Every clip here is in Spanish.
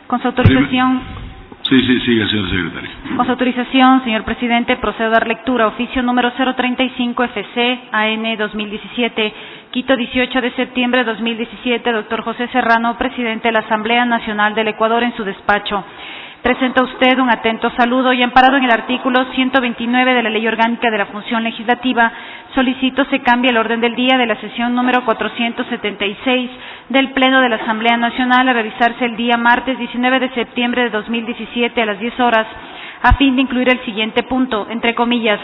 Con su autorización. Sí, siga, señor secretario. Con su autorización, señor presidente, procedo a dar lectura. Oficio número 035 FC AN 2017, Quito, 18 de septiembre de 2017, doctor José Serrano, presidente de la Asamblea Nacional del Ecuador, en su despacho. Presenta a usted un atento saludo y, amparado en el artículo 129 de la Ley Orgánica de la Función Legislativa, solicito se cambie el orden del día de la sesión número 476 del Pleno de la Asamblea Nacional a realizarse el día martes 19 de septiembre de 2017 a las 10 horas, a fin de incluir el siguiente punto, entre comillas: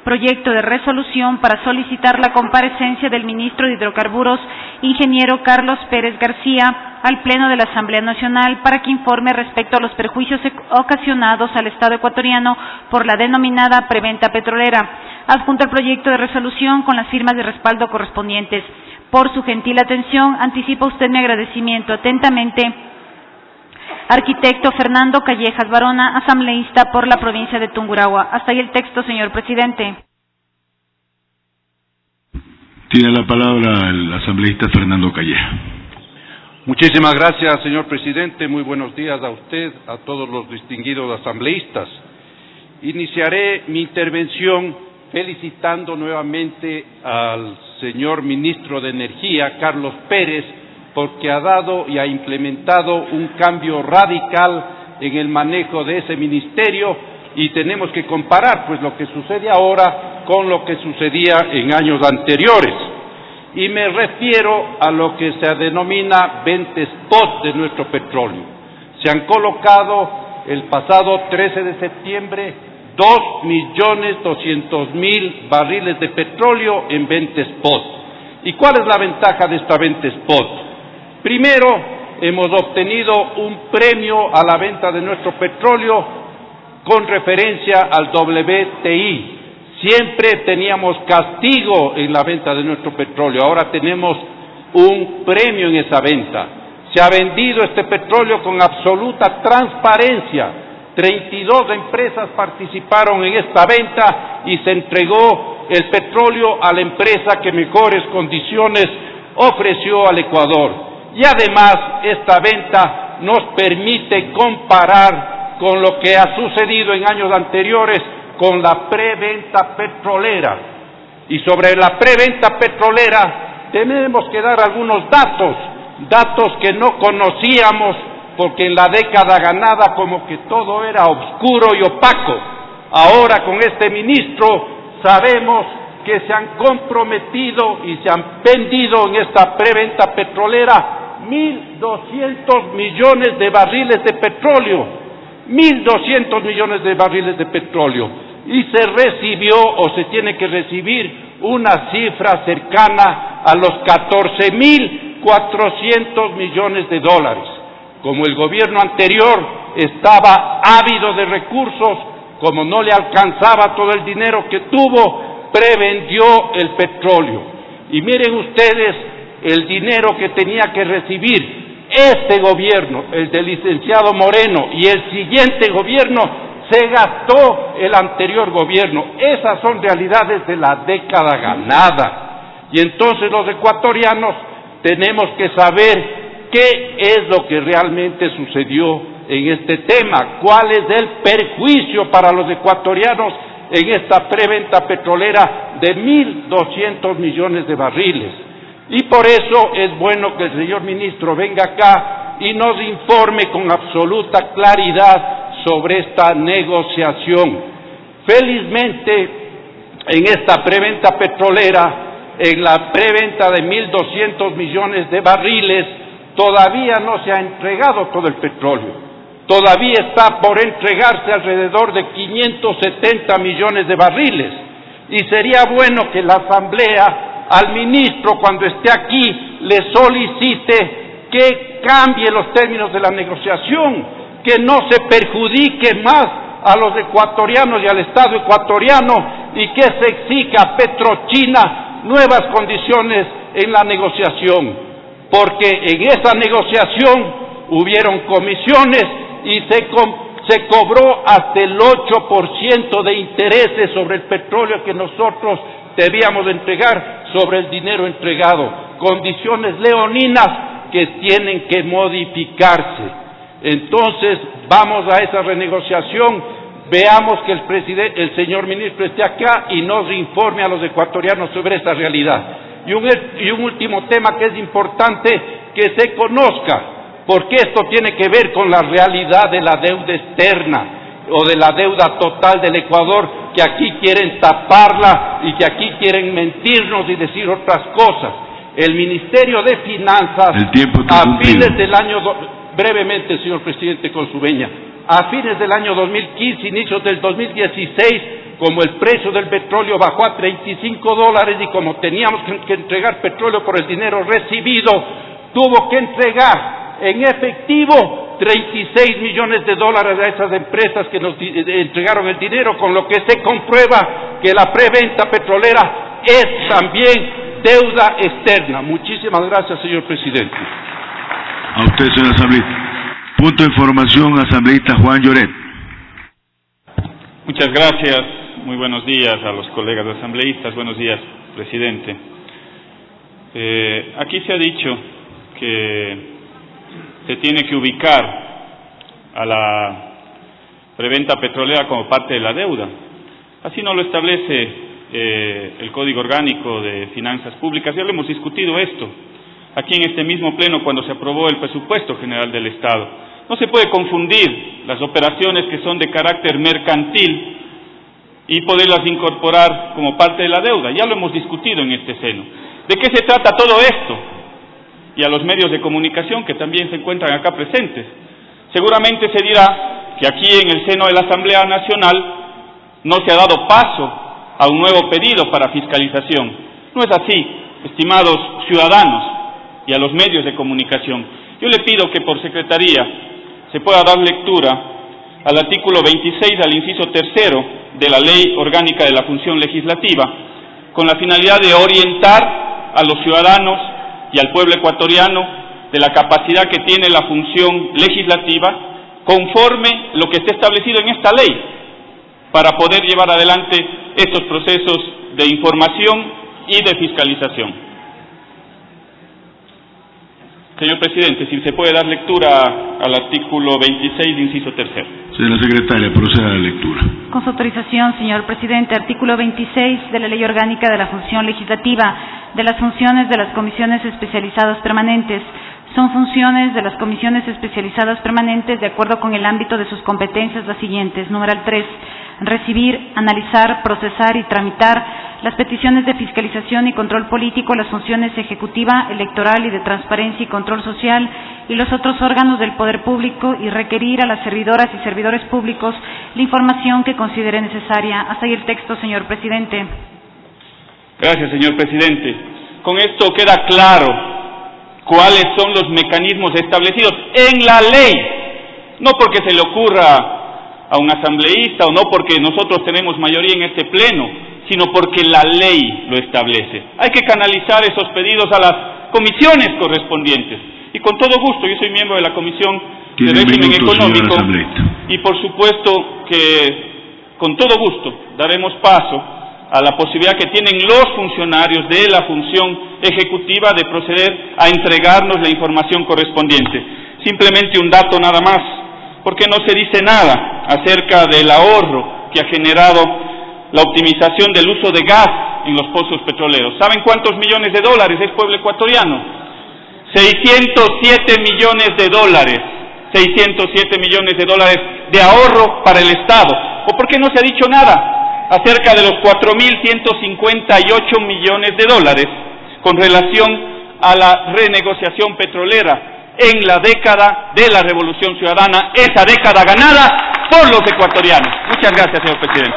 proyecto de resolución para solicitar la comparecencia del ministro de Hidrocarburos, ingeniero Carlos Pérez García, al Pleno de la Asamblea Nacional para que informe respecto a los perjuicios ocasionados al Estado ecuatoriano por la denominada preventa petrolera. Adjunto el proyecto de resolución con las firmas de respaldo correspondientes. Por su gentil atención, anticipa usted mi agradecimiento. Atentamente, arquitecto Fernando Callejas Barona, asambleísta por la provincia de Tungurahua. Hasta ahí el texto, señor presidente. Tiene la palabra el asambleísta Fernando Calleja. Muchísimas gracias, señor presidente. Muy buenos días a usted, a todos los distinguidos asambleístas. Iniciaré mi intervención felicitando nuevamente al señor ministro de Energía, Carlos Pérez, porque ha dado y ha implementado un cambio radical en el manejo de ese ministerio, y tenemos que comparar pues lo que sucede ahora con lo que sucedía en años anteriores. Y me refiero a lo que se denomina venta spot de nuestro petróleo. Se han colocado el pasado 13 de septiembre 2.200.000 barriles de petróleo en venta spot. ¿Y cuál es la ventaja de esta venta spot? Primero, hemos obtenido un premio a la venta de nuestro petróleo con referencia al WTI. Siempre teníamos castigo en la venta de nuestro petróleo, ahora tenemos un premio en esa venta. Se ha vendido este petróleo con absoluta transparencia. 32 empresas participaron en esta venta y se entregó el petróleo a la empresa que mejores condiciones ofreció al Ecuador. Y además, esta venta nos permite comparar con lo que ha sucedido en años anteriores con la preventa petrolera. Y sobre la preventa petrolera tenemos que dar algunos datos que no conocíamos, porque en la década ganada como que todo era oscuro y opaco. Ahora con este ministro sabemos que se han comprometido y se han vendido en esta preventa petrolera 1.200 millones de barriles de petróleo. 1.200 millones de barriles de petróleo. Y se recibió o se tiene que recibir una cifra cercana a los 14.400 millones de dólares. Como el gobierno anterior estaba ávido de recursos, como no le alcanzaba todo el dinero que tuvo, prevendió el petróleo. Y miren ustedes el dinero que tenía que recibir este gobierno, el del licenciado Moreno, y el siguiente gobierno se gastó el anterior gobierno. Esas son realidades de la década ganada. Y entonces los ecuatorianos tenemos que saber qué es lo que realmente sucedió en este tema, cuál es el perjuicio para los ecuatorianos en esta preventa petrolera de 1.200 millones de barriles. Y por eso es bueno que el señor ministro venga acá y nos informe con absoluta claridad sobre esta negociación. Felizmente, en esta preventa petrolera, en la preventa de 1.200 millones de barriles, todavía no se ha entregado todo el petróleo. Todavía está por entregarse alrededor de 570 millones de barriles. Y sería bueno que la Asamblea, al ministro, cuando esté aquí, le solicite que cambie los términos de la negociación, que no se perjudique más a los ecuatorianos y al Estado ecuatoriano, y que se exija a Petrochina nuevas condiciones en la negociación, porque en esa negociación hubieron comisiones y se cobró hasta el 8% de intereses sobre el petróleo que nosotros debíamos entregar sobre el dinero entregado. Condiciones leoninas que tienen que modificarse. Entonces, vamos a esa renegociación, veamos que el señor ministro esté acá y nos informe a los ecuatorianos sobre esta realidad. Y un último tema que es importante que se conozca, porque esto tiene que ver con la realidad de la deuda externa o de la deuda total del Ecuador, que aquí quieren taparla y que aquí quieren mentirnos y decir otras cosas. El Ministerio de Finanzas, a fines del año, brevemente, señor presidente, con su venia, a fines del año 2015, inicios del 2016, como el precio del petróleo bajó a $35 y como teníamos que entregar petróleo por el dinero recibido, tuvo que entregar en efectivo $36 millones a esas empresas que nos entregaron el dinero, con lo que se comprueba que la preventa petrolera es también deuda externa. Muchísimas gracias, señor presidente. A usted, señor asambleísta. Punto de información, asambleísta Juan Lloret. Muchas gracias. Muy buenos días a los colegas asambleístas. Buenos días, presidente. Aquí se ha dicho que se tiene que ubicar a la preventa petrolera como parte de la deuda. Así no lo establece el Código Orgánico de Finanzas Públicas. Ya lo hemos discutido esto aquí en este mismo pleno cuando se aprobó el presupuesto general del Estado. No se puede confundir las operaciones que son de carácter mercantil y poderlas incorporar como parte de la deuda. Ya lo hemos discutido en este seno. ¿De qué se trata todo esto? Y a los medios de comunicación que también se encuentran acá presentes. Seguramente se dirá que aquí en el seno de la Asamblea Nacional no se ha dado paso a un nuevo pedido para fiscalización. No es así, estimados ciudadanos y a los medios de comunicación. Yo le pido que por secretaría se pueda dar lectura al artículo 26 al inciso 3 de la Ley Orgánica de la Función Legislativa, con la finalidad de orientar a los ciudadanos y al pueblo ecuatoriano de la capacidad que tiene la función legislativa conforme lo que esté establecido en esta ley, para poder llevar adelante estos procesos de información y de fiscalización. Señor presidente, si se puede dar lectura al artículo 26, inciso 3. Señora secretaria, proceda a la lectura. Con su autorización, señor presidente, artículo 26 de la Ley Orgánica de la Función Legislativa, de las funciones de las comisiones especializadas permanentes. Son funciones de las comisiones especializadas permanentes de acuerdo con el ámbito de sus competencias las siguientes. Numeral 3. Recibir, analizar, procesar y tramitar las peticiones de fiscalización y control político, las funciones ejecutiva, electoral y de transparencia y control social y los otros órganos del poder público y requerir a las servidoras y servidores públicos la información que considere necesaria. Hasta ahí el texto, señor presidente. Gracias, señor presidente. Con esto queda claro cuáles son los mecanismos establecidos en la ley, no porque se le ocurra a un asambleísta o no porque nosotros tenemos mayoría en este pleno, sino porque la ley lo establece. Hay que canalizar esos pedidos a las comisiones correspondientes. Y con todo gusto, yo soy miembro de la Comisión de Régimen Económico y por supuesto que con todo gusto daremos paso a la posibilidad que tienen los funcionarios de la función ejecutiva de proceder a entregarnos la información correspondiente. Simplemente un dato nada más, porque no se dice nada acerca del ahorro que ha generado la optimización del uso de gas en los pozos petroleros. ¿Saben cuántos millones de dólares es pueblo ecuatoriano? 607 millones de dólares. 607 millones de dólares de ahorro para el Estado. ¿O por qué no se ha dicho nada acerca de los 4.158 millones de dólares con relación a la renegociación petrolera en la década de la Revolución Ciudadana, esa década ganada por los ecuatorianos? Muchas gracias, señor presidente.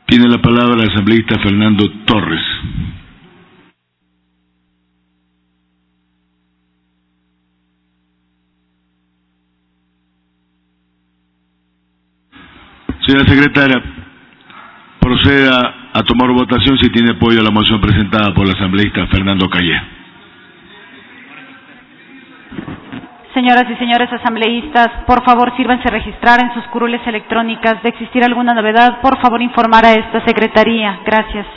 Tiene la palabra el asambleísta Fernando Torres. Señora secretaria, proceda a tomar votación si tiene apoyo a la moción presentada por el asambleísta Fernando Calle. Señoras y señores asambleístas, por favor sírvanse registrar en sus curules electrónicas. De existir alguna novedad, por favor informar a esta secretaría. Gracias.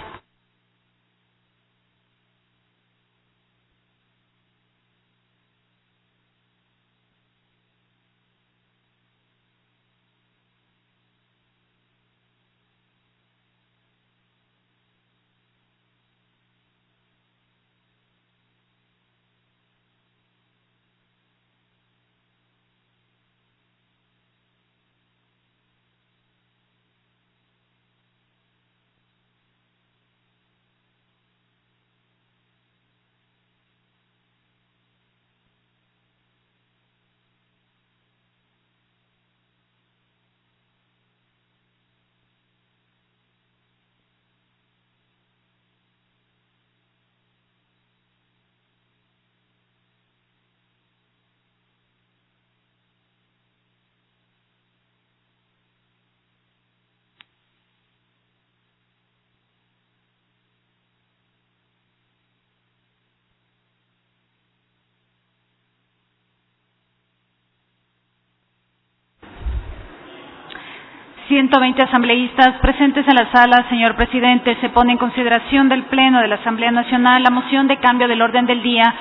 ...120 asambleístas presentes en la sala. Señor presidente, se pone en consideración del Pleno de la Asamblea Nacional la moción de cambio del orden del día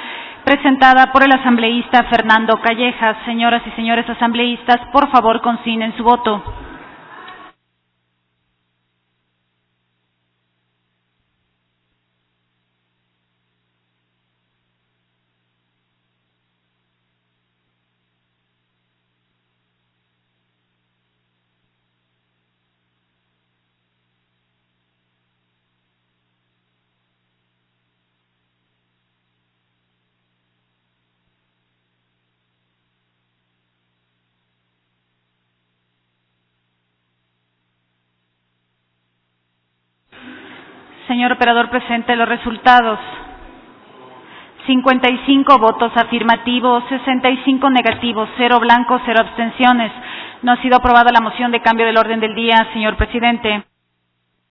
presentada por el asambleísta Fernando Callejas. Señoras y señores asambleístas, por favor consignen su voto. Señor operador, presente los resultados. 55 votos afirmativos, 65 negativos, 0 blancos, 0 abstenciones. No ha sido aprobada la moción de cambio del orden del día, señor presidente.